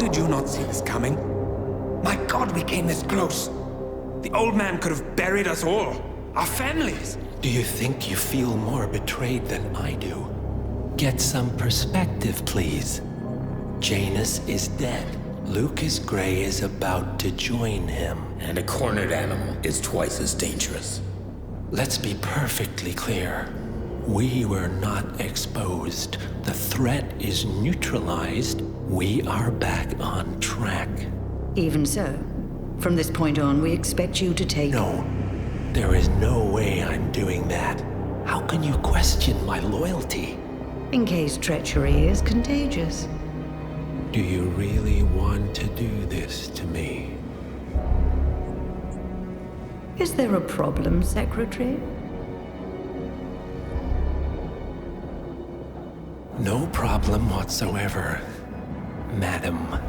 did you not see this coming? My God, we came this close. The old man could have buried us all. Our families. Do you think you feel more betrayed than I do? Get some perspective, please. Janus is dead. Lucas Gray is about to join him. And a cornered animal is twice as dangerous. Let's be perfectly clear. We were not exposed. The threat is neutralized. We are back on track. Even so, from this point on, we expect you to take... No, there is no way I'm doing that. How can you question my loyalty? In case treachery is contagious. Do you really want to do this to me? Is there a problem, Secretary? No problem whatsoever, Madam.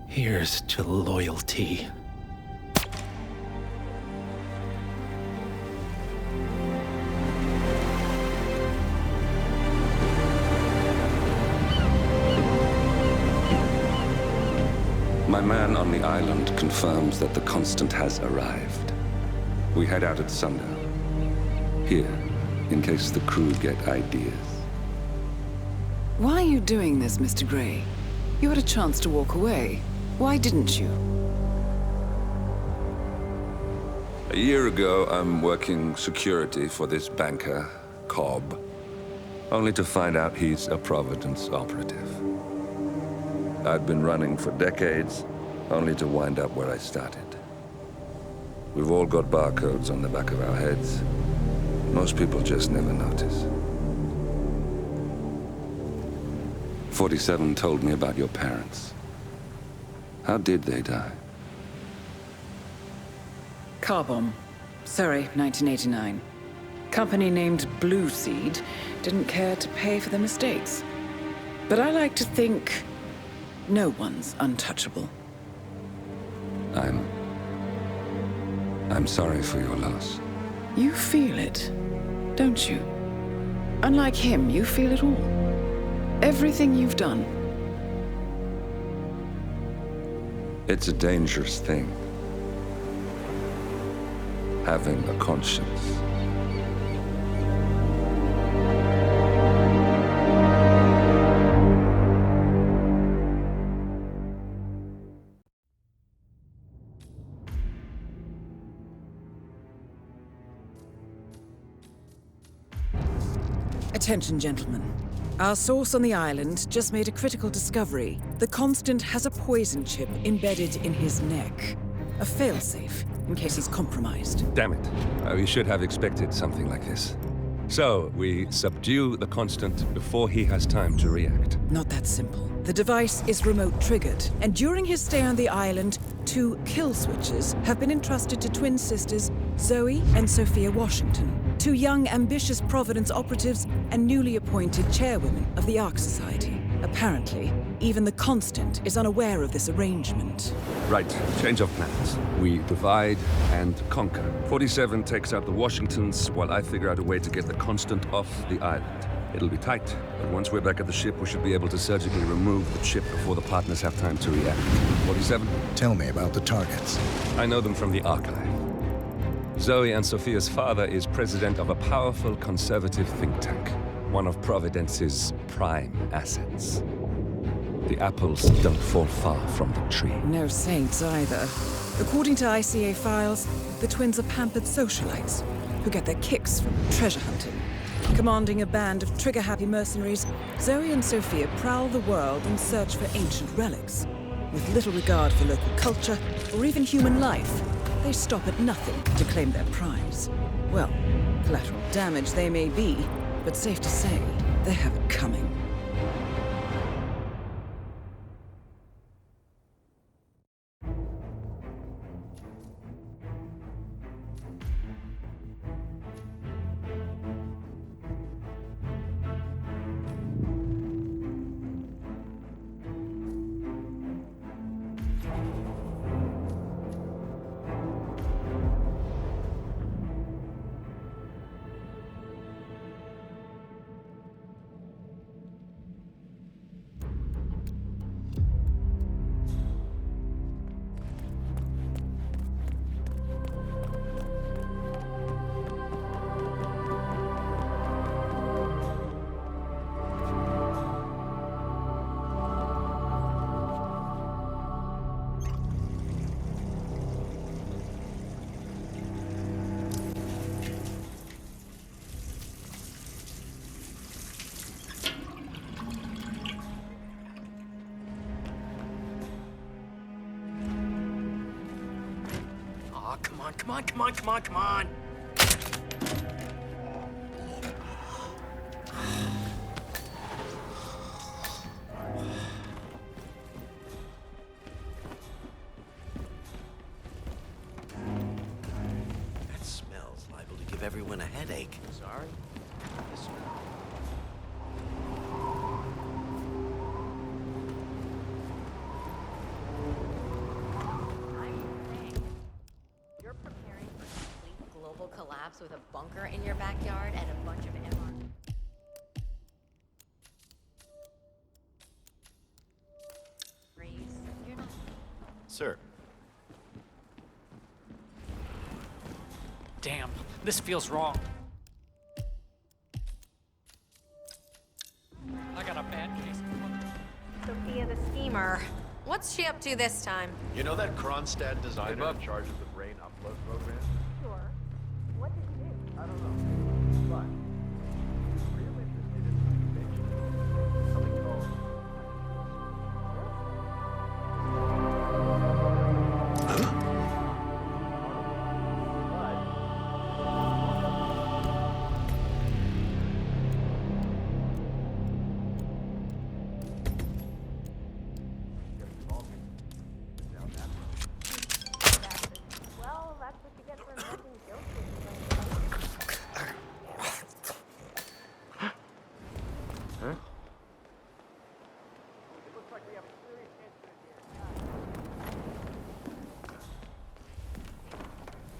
Here's to loyalty. My man on the island confirms that the Constant has arrived. We head out at sundown. Here, in case the crew get ideas. Why are you doing this, Mr. Gray? You had a chance to walk away. Why didn't you? A year ago, I'm working security for this banker, Cobb, only to find out he's a Providence operative. I'd been running for decades, only to wind up where I started. We've all got barcodes on the back of our heads. Most people just never notice. 47 told me about your parents. How did they die? Car bomb. Surrey, 1989. Company named Blue Seed didn't care to pay for their mistakes. But I like to think no one's untouchable. I'm sorry for your loss. You feel it, don't you? Unlike him, you feel it all. Everything you've done. It's a dangerous thing. Having a conscience. Attention, gentlemen. Our source on the island just made a critical discovery. The Constant has a poison chip embedded in his neck. A failsafe, in case he's compromised. Damn it. We should have expected something like this. So, we subdue the Constant before he has time to react. Not that simple. The device is remote-triggered, and during his stay on the island, 2 kill switches have been entrusted to twin sisters Zoe and Sophia Washington, 2 young, ambitious Providence operatives and newly appointed chairwomen of the Ark Society. Apparently, even the Constant is unaware of this arrangement. Right, change of plans. We divide and conquer. 47 takes out the Washingtons, while I figure out a way to get the Constant off the island. It'll be tight, but once we're back at the ship, we should be able to surgically remove the chip before the partners have time to react. 47? Tell me about the targets. I know them from the archive. Zoe and Sophia's father is president of a powerful conservative think tank, one of Providence's prime assets. The apples don't fall far from the tree. No saints either. According to ICA files, the twins are pampered socialites who get their kicks from treasure hunting. Commanding a band of trigger-happy mercenaries, Zoe and Sophia prowl the world in search for ancient relics. With little regard for local culture or even human life, they stop at nothing to claim their prize. Well, collateral damage they may be, but safe to say, they have it coming. come on, come on, come on, come on, come on! That smell's liable to give everyone a headache. Sorry? The smell. You're preparing for complete global collapse with a bunker in your backyard and a bunch of MR. You're not. Sir. Damn, this feels wrong. I got a bad case. Sophia the schemer. What's she up to this time? You know that Kronstadt designer in charge of the brain upload program? Sure. What did you do? I don't know. But real interested in something called Well, that's what you get for inventing jokes.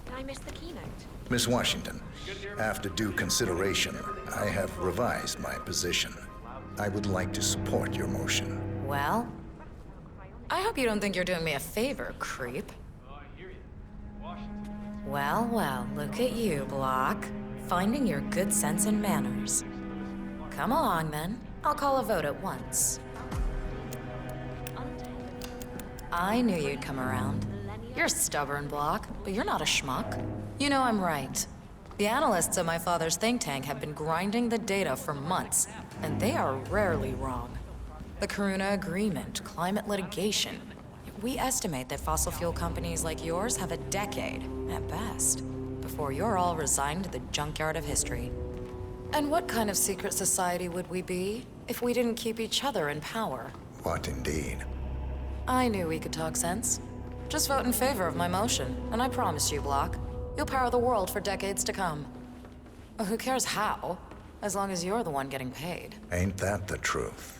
Did I miss the keynote? Miss Washington, after due consideration, I have revised my position. I would like to support your motion. Well, I hope you don't think you're doing me a favor, creep. Well, well, look at you, Block. Finding your good sense and manners. Come along, then. I'll call a vote at once. I knew you'd come around. You're stubborn, Block, but you're not a schmuck. You know I'm right. The analysts at my father's think tank have been grinding the data for months, and they are rarely wrong. The Karuna Agreement, climate litigation. We estimate that fossil fuel companies like yours have a decade, at best, before you're all resigned to the junkyard of history. And what kind of secret society would we be if we didn't keep each other in power? What indeed? I knew we could talk sense. Just vote in favor of my motion, and I promise you, Block, you'll power the world for decades to come. Who cares how, as long as you're the one getting paid? Ain't that the truth?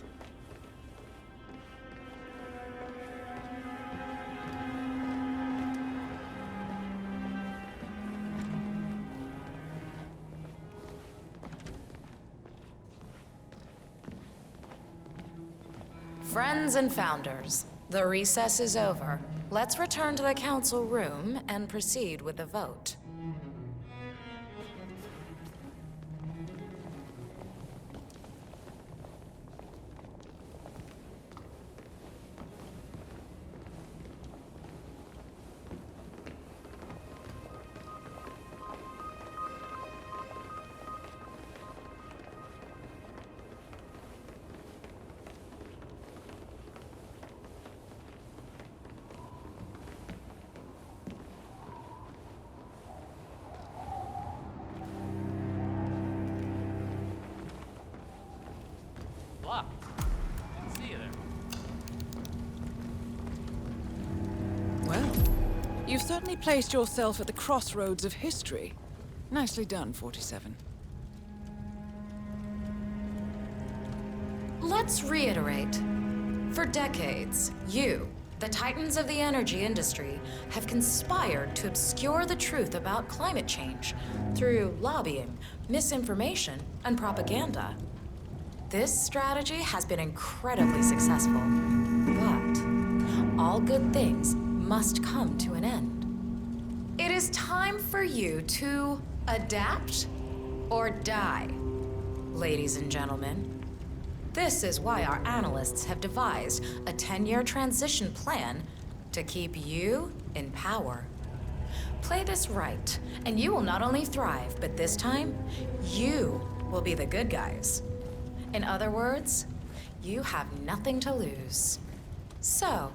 Friends and founders, the recess is over. Let's return to the council room and proceed with the vote. Block. Didn't see you there. Well, you've certainly placed yourself at the crossroads of history. Nicely done, 47. Let's reiterate. For decades, you, the titans of the energy industry, have conspired to obscure the truth about climate change through lobbying, misinformation, and propaganda. This strategy has been incredibly successful, but all good things must come to an end. It is time for you to adapt or die, ladies and gentlemen. This is why our analysts have devised a 10-year transition plan to keep you in power. Play this right, and you will not only thrive, but this time, you will be the good guys. In other words, you have nothing to lose. So,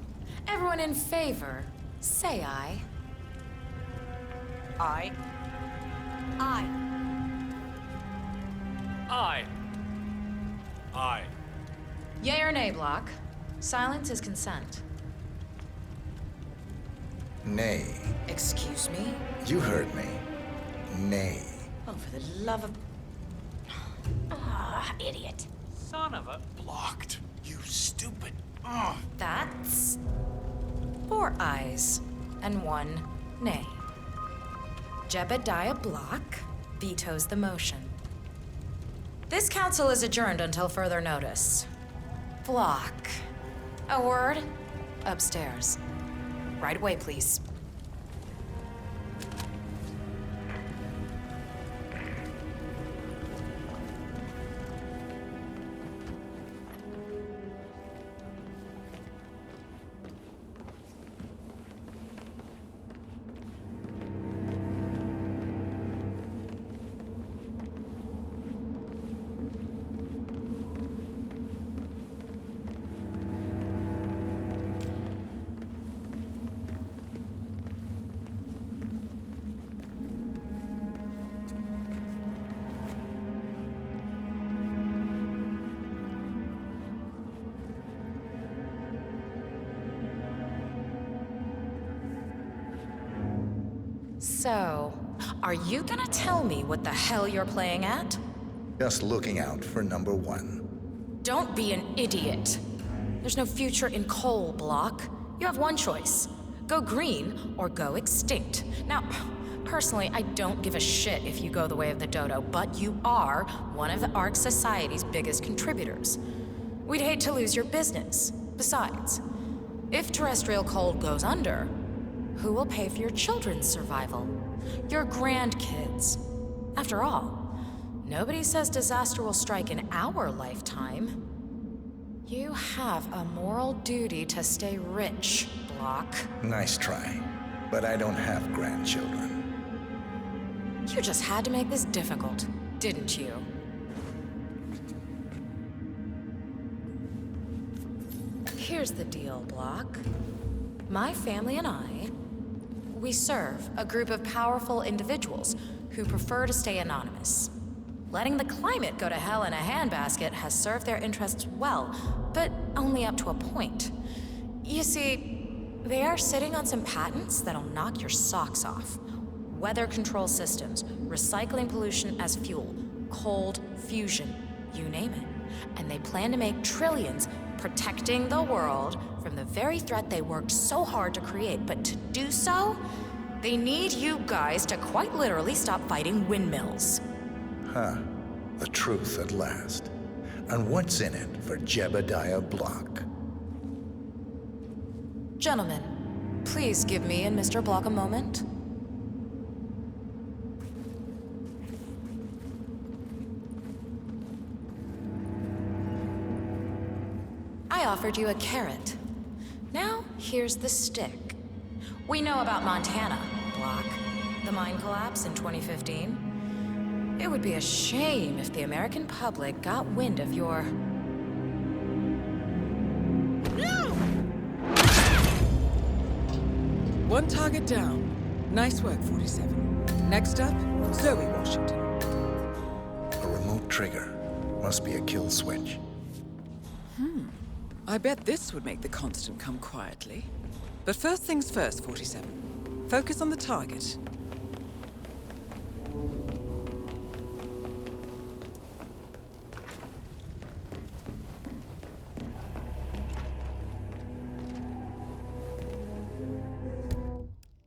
everyone in favor, say aye. I. Yay or nay, Block? Silence is consent. Nay. Excuse me? You heard me. Nay. Oh, for the love of... idiot. Son of a... Blocked. You stupid. That's... 4 ayes and 1 nay. Jebediah Block vetoes the motion. This council is adjourned until further notice. Block. A word? Upstairs. Right away, please. So, are you gonna tell me what the hell you're playing at? Just looking out for number 1. Don't be an idiot. There's no future in coal, Block. You have one choice. Go green or go extinct. Now, personally, I don't give a shit if you go the way of the dodo, but you are one of the Ark Society's biggest contributors. We'd hate to lose your business. Besides, if terrestrial coal goes under, who will pay for your children's survival? Your grandkids. After all, nobody says disaster will strike in our lifetime. You have a moral duty to stay rich, Block. Nice try. But I don't have grandchildren. You just had to make this difficult, didn't you? Here's the deal, Block. My family and I, we serve a group of powerful individuals who prefer to stay anonymous. Letting the climate go to hell in a handbasket has served their interests well, but only up to a point. You see, they are sitting on some patents that'll knock your socks off. Weather control systems, recycling pollution as fuel, cold fusion, you name it. And they plan to make trillions protecting the world from the very threat they worked so hard to create. But to do so, they need you guys to quite literally stop fighting windmills. Huh. The truth at last. And what's in it for Jebediah Block? Gentlemen, please give me and Mr. Block a moment. I offered you a carrot. Now, here's the stick. We know about Montana, Block. The mine collapse in 2015. It would be a shame if the American public got wind of your... No! One target down. Nice work, 47. Next up, Zoe Washington. A remote trigger. Must be a kill switch. I bet this would make the Constant come quietly. But first things first, 47. Focus on the target.